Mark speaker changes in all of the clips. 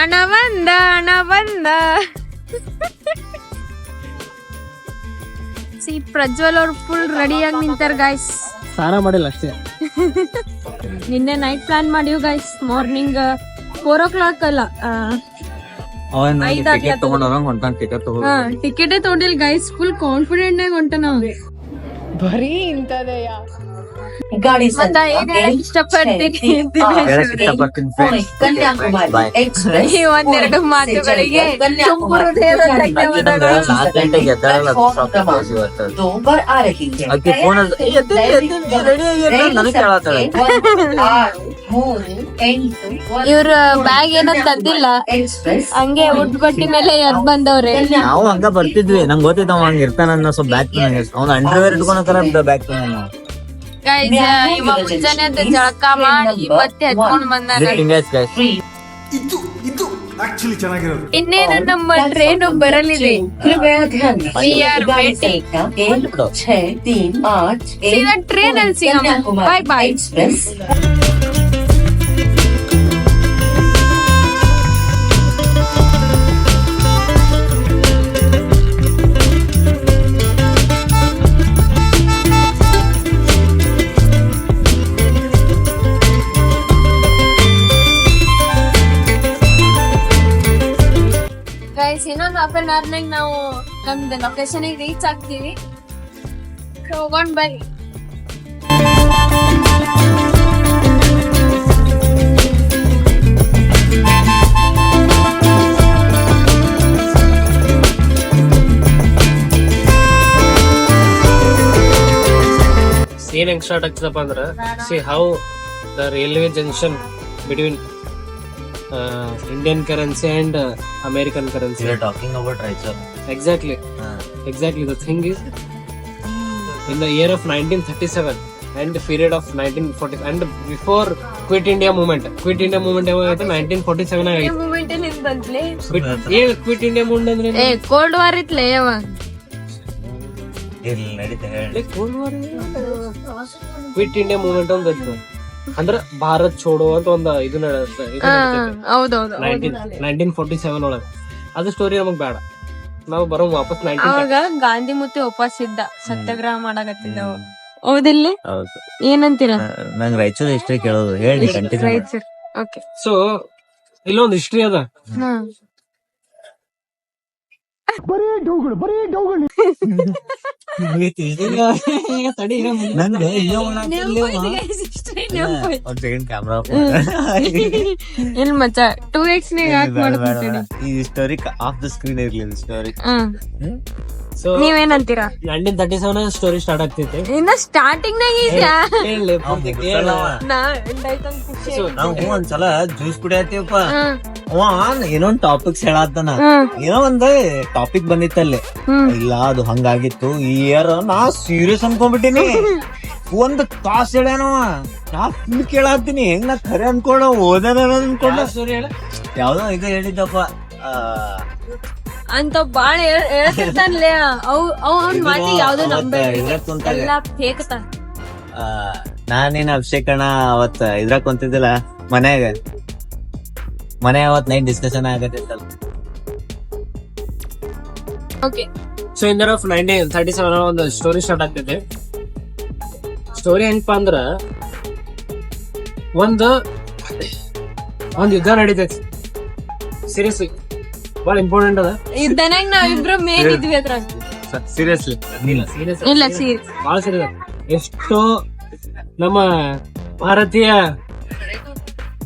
Speaker 1: ಅಣ್ಣ ಬಂದ ಸಿ ಪ್ರಜ್ವಲ್ ಅವ್ರು ಫುಲ್ ರೆಡಿಯಾಗಿ ನಿಂತಾರ ಗಾಯ್ಸ್.
Speaker 2: ಸ್ನಾನ ಮಾಡಿಲ್ಲ ಅಷ್ಟೇ.
Speaker 1: ನಿನ್ನೆ ನೈಟ್ ಪ್ಲಾನ್ ಮಾಡಿವ್ ಗಾಯ್ಸ್. ಮಾರ್ನಿಂಗ್ 4 o'clock ಅಲ್ಲ ಟಿಕೆಟೇ ತಗೊಂಡಿಲ್ಲ ಗೈಸ್. ಫುಲ್ ಕಾನ್ಫಿಡೆಂಟ್ ಆಗಿ ಹೊಂಟನ. ಬರೀ ಇಂತದೆಯ ಒಂದೆರಡು ಮಾತುಗಳಿಗೆ ಇವ್ರ ಬ್ಯಾಗ್ ಏನೋ ತಂದಿಲ್ಲ, ಹಂಗೆ ಉಡ್ ಬಟ್ಟಿ ಮೇಲೆ ಎದ್ ಬಂದವ್ರೆ.
Speaker 2: ನಾವು ಹಂಗ ಬರ್ತಿದ್ವಿ, ನಂಗೆ ಗೊತ್ತಿತ್ತು ಅವ ಹಂಗ ಇರ್ತಾನ. ಸ್ವಲ್ಪ ಬ್ಯಾಗ್ ಅವ್ನ ಅಂಡರ್ವೇರ್ ಇಟ್ಕೊಳಕರ ಬ್ಯಾಗ್
Speaker 1: ಮುಂಜಾನೆ ಜಳಕ ಮಾಡಿ ಮತ್ತೆ ಹತ್ಕೊಂಡ್ ಬಂದಾಗ ಇನ್ನೇನು ನಮ್ಮ ಟ್ರೈನ್ ಬರಲಿದೆ. ಟ್ರೈನ್ ಅಲ್ಲಿ ಸಿಗೋಣ. ಬಾಯ್ ಬಾಯ್. ಇನ್ನೊಂದು ಹಾಫ್ ಅನ್ ಅವರ್ನಾಗ ನಾವು ನಮ್ದು ಲೊಕೇಶನ್ ರೀಚ್ ಆಗ್ತೀವಿ. ಹೋಗೋಣ ಬರ್ರಿ.
Speaker 2: ಸೀನ್ ಹೆಂಗ್ ಸ್ಟಾರ್ಟ್ ಆಗ್ತದಪ್ಪ ಅಂದ್ರ, C how the railway junction between Indian currency and American currency.
Speaker 3: We are talking about Raichur.
Speaker 2: Exactly. The thing is, in the year of 1937 and the period of 1940 and before Quit India movement ಯಾವಾಗೈತೆ 1947 ಆಗೈತೆ.
Speaker 1: Movement ಅಲ್ಲಿ ಬಂದ್ಲೆ
Speaker 2: quit India movement ಅಂದ್ರೆ
Speaker 1: cold war ಇತ್ಲೆ ಯಾವಾಗ
Speaker 3: ಇಲ್ಲಿ ನಡೀತಾ ಹೇಳಿ.
Speaker 2: Cold war quit India movement ಅಂತ ಅಂದ್ರ ಭಾರತ್ ಛೋಡೋ ಅಂತ ಒಂದು ಇದು
Speaker 1: ಹೌದೌದು
Speaker 2: 1947 ಒಳಗ. ಅದು ಸ್ಟೋರಿ ನಮಗ್ ಬೇಡ, ನಾವು ಬರೋ ವಾಪಸ್
Speaker 1: ಅವಾಗ ಗಾಂಧಿ ಮುತ್ತೆ ವಾಪಸ್ ಇದ್ದ ಸತ್ಯಾಗ್ರಹ ಮಾಡಕತ್ತಿದ್ದ. ಹೌದಿಲ್ಲ? ಏನಂತೀರ?
Speaker 3: ನಂಗೆ ರಾಯಚೂರು ಹಿಸ್ಟ್ರಿ ಕೇಳೋದು ಹೇಳಿ.
Speaker 1: ರಾಯಚೂರ್ ಓಕೆ.
Speaker 2: ಸೊ ಇಲ್ಲೊಂದು ಹಿಸ್ಟ್ರಿ ಅದ.
Speaker 1: ಇಲ್ ಮಚ್ಚ 2x
Speaker 3: ಈ ಸ್ಟೋರಿ ಆಫ್ ದ ಸ್ಕ್ರೀನ್ ಇರ್ಲಿ ಸ್ಟೋರಿ.
Speaker 2: ಸೊ
Speaker 1: ನೀವೇನಂತೀರಾ?
Speaker 2: 1937 ಸ್ಟೋರಿ ಸ್ಟಾರ್ಟ್ ಆಗ್ತೈತೆ.
Speaker 1: ಇನ್ನ ಸ್ಟಾರ್ಟಿಂಗ್ ನಾಗ ಇದೆಯಾ?
Speaker 3: ನಾವು ಒಂದ್ಸಲ ಜ್ಯೂಸ್ ಕುಡಿಯತ್ತೀವಪ್ಪ, ಏನೊಂದ್ ಟಾಪಿಕ್ಸ್ ಹೇಳತ್ತಾನ. ಏನೋ ಒಂದ್ ಟಾಪಿಕ್ ಬಂದಿತ್ತಲ್ಲಿ, ಇಲ್ಲ ಅದು ಹಂಗಾಗಿತ್ತು ಈ ಇಯರ್. ನಾ ಸೀರಿಯಸ್ ಅನ್ಕೊಂಡ್ಬಿಟ್ಟಿನಿ. ಒಂದ್ ತಾಸ್ ಹೇಳ್ಯಾನವ, ನಾ ಫುಲ್ ಕೇಳತ್ತೀನಿ. ಹೆಂಗ್ ನಾ ಖರೆ ಅನ್ಕೊಂಡ ಓದನ ಅನ್ಕೊಂಡ. ಯಾವ್ದೋ ಇದು ಹೇಳಿದ್ದಪ್ಪ
Speaker 1: ಅಂತ ಬಾಳ ಹೇಳ್ತಿರ್ತಾನ್ಲೆ. ಅವ್ನ ಮಾತಿ ಯಾವ್ದು ನಂಬೇಡಿ, ಎಲ್ಲಾ ಫೇಕ್ ತ.
Speaker 3: ನಾನೇನ್ ಅಭಿಷೇಕಣ ಅವತ್ ಇದ್ರಾಗ ಕುಂತಿದ್ದಿಲ್ಲ ಮನ್ಯಾಗ ಅವತ್ ನೈಟ್ ಡಿಸ್ಕಷನ್ ಆಗತ್ತಿತ್ತಲ್ಲ.
Speaker 1: ಓಕೆ.
Speaker 2: ಸೊ ಇನ್ ಆಫ್ 1937 ಒಂದು ಸ್ಟೋರಿ ಸ್ಟಾರ್ಟ್ ಆಗ್ತೈತೆ. ಸ್ಟೋರಿ ಹೆಂಗಪ್ಪ ಅಂದ್ರ, ಒಂದ್ ಯುದ್ಧ ನಡೀತೈತಿ. ಸೀರಿಯಸ್ಲಿ ಬಹಳ ಇಂಪಾರ್ಟೆಂಟ್ ಅದ.
Speaker 1: ಇದ್ದನಾಗ ನಾವಿಬ್ರು ಮೇನ್ ಇದ್ವಿ ಅದ್ರಾಗ.
Speaker 2: ಸೀರಿಯಸ್ಲಿ
Speaker 1: ಇಲ್ಲ ಸೀರಿಯಸ್,
Speaker 2: ಬಹಳ ಸೀರಿಯಸ್. ಎಷ್ಟೋ ನಮ್ಮ ಭಾರತೀಯ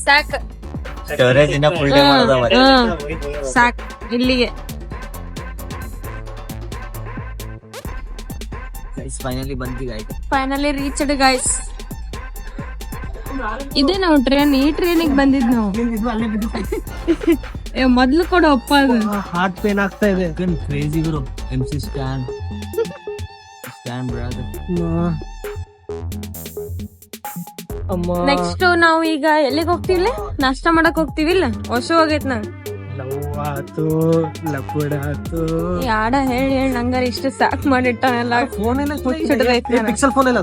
Speaker 1: ಸಾಕ್
Speaker 3: ಸ್ಟೋರೇಜ್ ಇನ್ನ ಫುಲ್ ಡೇ ಮಾಡೋದವ.
Speaker 1: ಸಾಕ್ ಇಲ್ಲಿಗೆ.
Speaker 3: ಫೈನಲಿ ಬಂದಿವಿ, ಆಯ್ತು.
Speaker 1: Finally reached guys. ಇದೇ ನಾವು ಟ್ರೈನ್, ಈ ಟ್ರೈನಿಗೆ ಬಂದಿದ್ ನಾವು. ಮೊದ್ಲು ಕೂಡ ಒಪ್ಪ
Speaker 2: ಹಾರ್ಟ್ ಪೇನ್ ಆಗ್ತಾ ಇದೆ.
Speaker 3: ಕ್ರೇಜಿ ಗುರು. MC stand brother.
Speaker 1: ನೆಕ್ಸ್ಟ್ ನಾವು ಈಗ ಎಲ್ಲಿಗೆ ಹೋಗ್ತಿಲ್ಲ, ನಾಷ್ಟ ಮಾಡಕ್ ಹೋಗ್ತಿವಿಲ್ಲ. ಹೊಸ ಹೋಗೈತ್ ನಾವ್
Speaker 2: ಲವ್ ಆತು ಲಪುಡ ಆತು
Speaker 1: ಯಾಡ ಹೇಳಿ ಹೇಳಿ ನಂಗಾರ ಇಷ್ಟು ಸಾಕ್ ಮಾಡಿಟ್ಟಾನೆಲ್ಲ.
Speaker 2: ಫೋನ್ ಪಿಕ್ಸೆಲ್ ಫೋನ್ ಎಲ್ಲ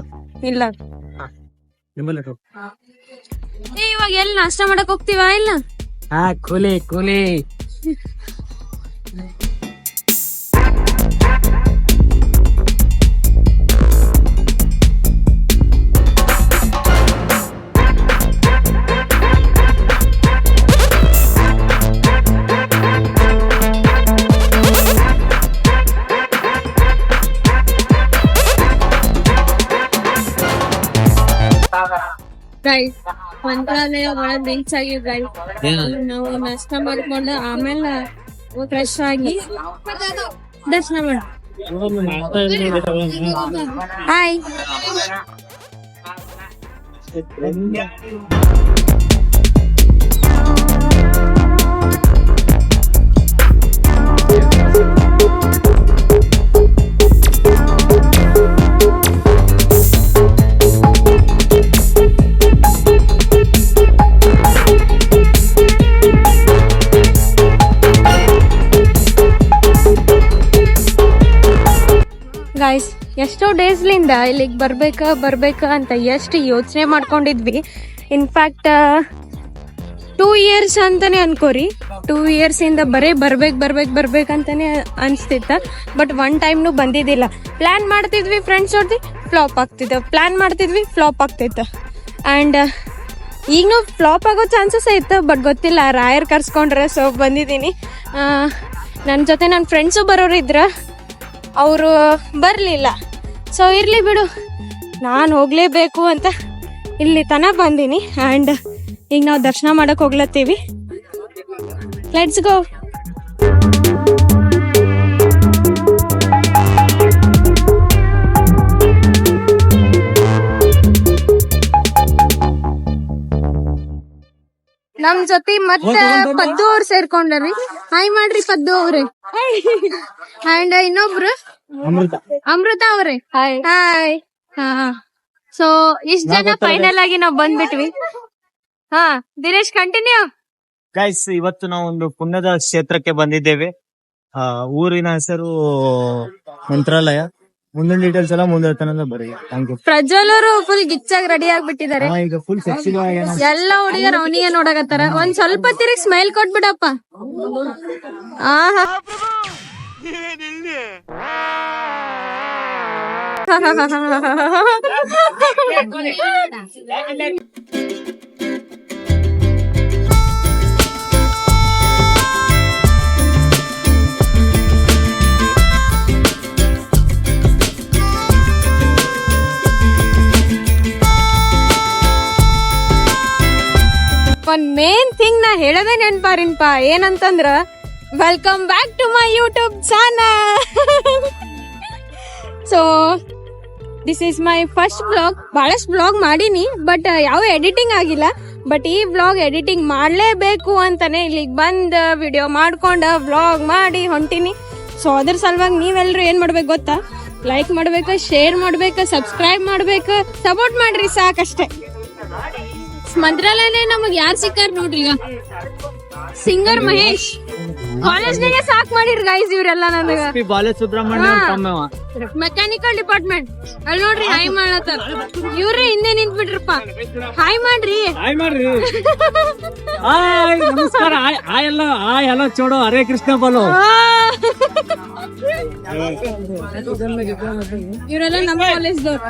Speaker 1: ಇಲ್ಲ
Speaker 2: ನಿಮ್ಮಲ್ಲಿ
Speaker 1: ಇವಾಗ ಎಲ್ಲಿ ನಾಷ್ಟ ಮಾಡಕ್ ಹೋಗ್ತೀವಾ ಇಲ್ಲ?
Speaker 2: ಹಾ ಕೂಲಿ ಕೂಲಿ.
Speaker 1: ಗೈಸ್ ಮಂತ್ರಾಲಯ ಒಳಗ್ ರೀಚ್ ಆಗಿವ್ ಗೈಸ್. ನಾವು ನಾಷ್ಟ ಮಾಡ್ಕೊಂಡು ಆಮೇಲೆ ಫ್ರೆಶ್ ಆಗಿ ದರ್ಶನ ಮಾಡ. ಹಾಯ್ ಗೈಸ್, ಎಷ್ಟೋ ಡೇಸ್ಲಿಂದ ಇಲ್ಲಿಗೆ ಬರ್ಬೇಕ ಅಂತ ಎಷ್ಟು ಯೋಚನೆ ಮಾಡ್ಕೊಂಡಿದ್ವಿ. ಇನ್ಫ್ಯಾಕ್ಟ್ 2 years ಅಂತಾನೆ ಅನ್ಕೋರಿ. 2 years ಇಂದ ಬರೇ ಬರ್ಬೇಕಂತಾನೆ ಅನ್ಸ್ತಿತ್ತ. ಬಟ್ ಒನ್ ಟೈಮ್ನು ಬಂದಿದ್ದಿಲ್ಲ. ಪ್ಲಾನ್ ಮಾಡ್ತಿದ್ವಿ ಫ್ರೆಂಡ್ಸ್ ಜೊತೆ, ಫ್ಲಾಪ್ ಆಗ್ತಿದ್ದ. ಪ್ಲಾನ್ ಮಾಡ್ತಿದ್ವಿ, ಫ್ಲಾಪ್ ಆಗ್ತಿತ್ತ. ಆ್ಯಂಡ್ ಈಗನೂ ಫ್ಲಾಪ್ ಆಗೋ ಚಾನ್ಸಸ್ ಇತ್ತು. ಬಟ್ ಗೊತ್ತಿಲ್ಲ, ರಾಯರ್ ಕರ್ಸ್ಕೊಂಡ್ರೆ ಸೊ ಬಂದಿದ್ದೀನಿ. ನನ್ನ ಜೊತೆ ನನ್ನ ಫ್ರೆಂಡ್ಸು ಬರೋರಿದ್ರ, ಅವರು ಬರಲಿಲ್ಲ. ಸೊ ಇರಲಿ ಬಿಡು, ನಾನು ಹೋಗಲೇಬೇಕು ಅಂತ ಇಲ್ಲಿ ತನಕ ಬಂದೀನಿ. ಆ್ಯಂಡ್ ಈಗ ನಾವು ದರ್ಶನ ಮಾಡಕ್ಕೆ ಹೋಗ್ಲತ್ತೀವಿ. Let's go. ನಮ್ ಜೊತೆ ಮತ್ತೆ ಪದ್ದು ಅವ್ರು ಸೇರ್ಕೊಂಡ್ರಿ. ಹಾಯ್ ಮಾಡ್ರಿ ಪದ್ದು ಅವ್ರೆ. ಅಂಡ್ ಇನ್ನೊಬ್ರು ಅಮೃತ ಅವ್ರೆ. ಹಾಯ್. ಹಾ, ಸೊ ಇಷ್ಟ ಜನ ಫೈನಲ್ ಆಗಿ ನಾವ್ ಬಂದ್ಬಿಟ್ವಿ. ಹಾ ದಿನೇಶ್, ಕಂಟಿನ್ಯೂ.
Speaker 3: ಗೈಸ್, ಇವತ್ತು ನಾವು ಒಂದು ಪುಣ್ಯದ ಕ್ಷೇತ್ರಕ್ಕೆ ಬಂದಿದ್ದೇವೆ. ಊರಿನ ಹೆಸರು ಮಂತ್ರಾಲಯ. ಮುಂದಿನ ಡೀಟೇಲ್ಸ್ ಎಲ್ಲ ಮುಂದೆ ಹೇಳ್ತಾನೆ ಬರೀ. Thank you.
Speaker 1: ಪ್ರಜ್ವಲ್ ಅವರು ಫುಲ್ ಗಿಚ್ಚಾಗಿ ರೆಡಿ ಆಗ್ಬಿಟ್ಟಿದ್ದಾರೆ.
Speaker 3: ಈಗ ಫುಲ್ ಸೆಕ್ಸಿ
Speaker 1: ಎಲ್ಲ ಹುಡುಗರು ಅವನಿಗೆ ನೋಡಕತ್ತಾರ. ಒಂದ್ ಸ್ವಲ್ಪ ತಿರುಗಿ ಸ್ಮೈಲ್ ಕೊಟ್ಬಿಡಪ್ಪ. ಆಹಾ ಒಂದ್ ಮೇನ್ ಥಿಂಗ್ ನಾ ಹೇಳೋದೇ ನೆನ್ಪಾರಿನ್ಪ. ಏನಂತಂದ್ರ, welcome back to my YouTube channel. So this is my first blog. ಬಹಳಷ್ಟು ಬ್ಲಾಗ್ ಮಾಡೀನಿ, ಬಟ್ ಯಾವ ಎಡಿಟಿಂಗ್ ಆಗಿಲ್ಲ. ಬಟ್ ಈ ಬ್ಲಾಗ್ ಎಡಿಟಿಂಗ್ ಮಾಡಲೇಬೇಕು ಅಂತಾನೆ ಇಲ್ಲಿಗೆ ಬಂದು ವಿಡಿಯೋ ಮಾಡ್ಕೊಂಡು ವ್ಲಾಗ್ ಮಾಡಿ ಹೊಂಟೀನಿ. ಸೊ ಅದ್ರ ಸಲುವಾಗಿ ನೀವೆಲ್ಲರೂ ಏನ್ ಮಾಡ್ಬೇಕು ಗೊತ್ತಾ? ಲೈಕ್ ಮಾಡ್ಬೇಕು, ಶೇರ್ ಮಾಡ್ಬೇಕು, ಸಬ್ಸ್ಕ್ರೈಬ್ ಮಾಡ್ಬೇಕು, ಸಪೋರ್ಟ್ ಮಾಡ್ರಿ ಸಾಕಷ್ಟೇ. ಮಂತ್ರಾಲಯನೇ ನಮಗ್ ಯಾರು ಸಿಕ್ಕಾರ ನೋಡ್ರಿ. ಈಗ ಸಿಂಗರ್ ಮಹೇಶ್ ಕಾಲೇಜ್ನಾಗೆ ಸಾಕ್ ಮಾಡಿರ್ ಗೈಸ್ ಇವ್ರೆಲ್ಲ. ನನಗ ಮೆಕ್ಯಾನಿಕಲ್ ಡಿಪಾರ್ಟ್ಮೆಂಟ್ ಅಲ್ಲಿ ನೋಡ್ರಿ ಹಾಯ್ ಮಾಡತ್ತಾರ. ಇವ್ರಿ ಹಿಂದೆ ನಿಂತ್ ಬಿಟ್ರಪ್ಪ. ಹಾಯ್ ಮಾಡ್ರಿ.
Speaker 2: ನಮಸ್ಕಾರ. ಎಲ್ಲ ಚೋಡೋ ಹರೇ ಕೃಷ್ಣ ಬೋಲೋ.
Speaker 1: ಇವರೆಲ್ಲ ನಮ್ಮ ಕಾಲೇಜ್ದವ್ರು.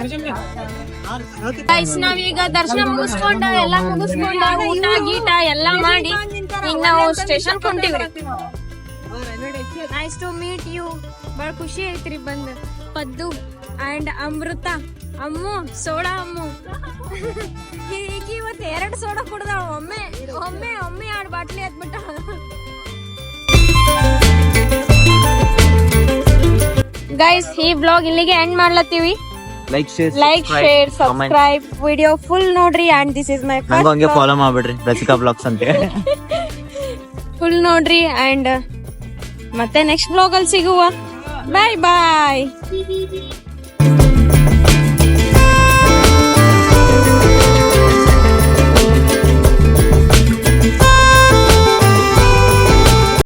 Speaker 1: ಗೈಸ್, ನಾವೀಗ ದರ್ಶನ ಮುಗಿಸ್ಕೊಂಡ ಎಲ್ಲಾ ಮುಗಿಸ್ಕೊಂಡ ಊಟ ಗೀಟ ಎಲ್ಲಾ ಮಾಡಿ ಈಗ ನಾವು ಸ್ಟೇಷನ್ ಕೊಂಟಿವ್ರಿ. Nice to meet you. ಬಹಳ ಖುಷಿ ಐತ್ರಿ ಬಂದ್. Paddu and Amrita, Ammu, soda Ammu. ಈಗ ಇವತ್ತು 2 ಸೋಡಾ ಕುಡ್ದಾಳ. ಒಮ್ಮೆ 2 ಬಾಟ್ಲಿ ಹತ್ಬಿಟ್ಟ. ಗೈಸ್, ಈ ಬ್ಲಾಗ್ ಇಲ್ಲಿಗೆ ಎಂಡ್ ಮಾಡ್ಲತ್ತೀವಿ.
Speaker 3: Like
Speaker 1: share subscribe, video full ನೋಡ್ರಿ. And this is my first.
Speaker 3: ಹಂಗೆ ಫಾಲೋ ಮಾಡ್ಬಿಡ್ರಿ ರಸಿಕಾ ಬ್ಲಾಗ್ಸ್ ಅಂತ
Speaker 1: ಫುಲ್ ನೋಡ್ರಿ. ಅಂಡ್ ಮತ್ತೆ ನೆಕ್ಸ್ಟ್ ಬ್ಲಾಗ್ ಅಲ್ಲಿ ಸಿಗುವ. ಬಾಯ್ ಬಾಯ್.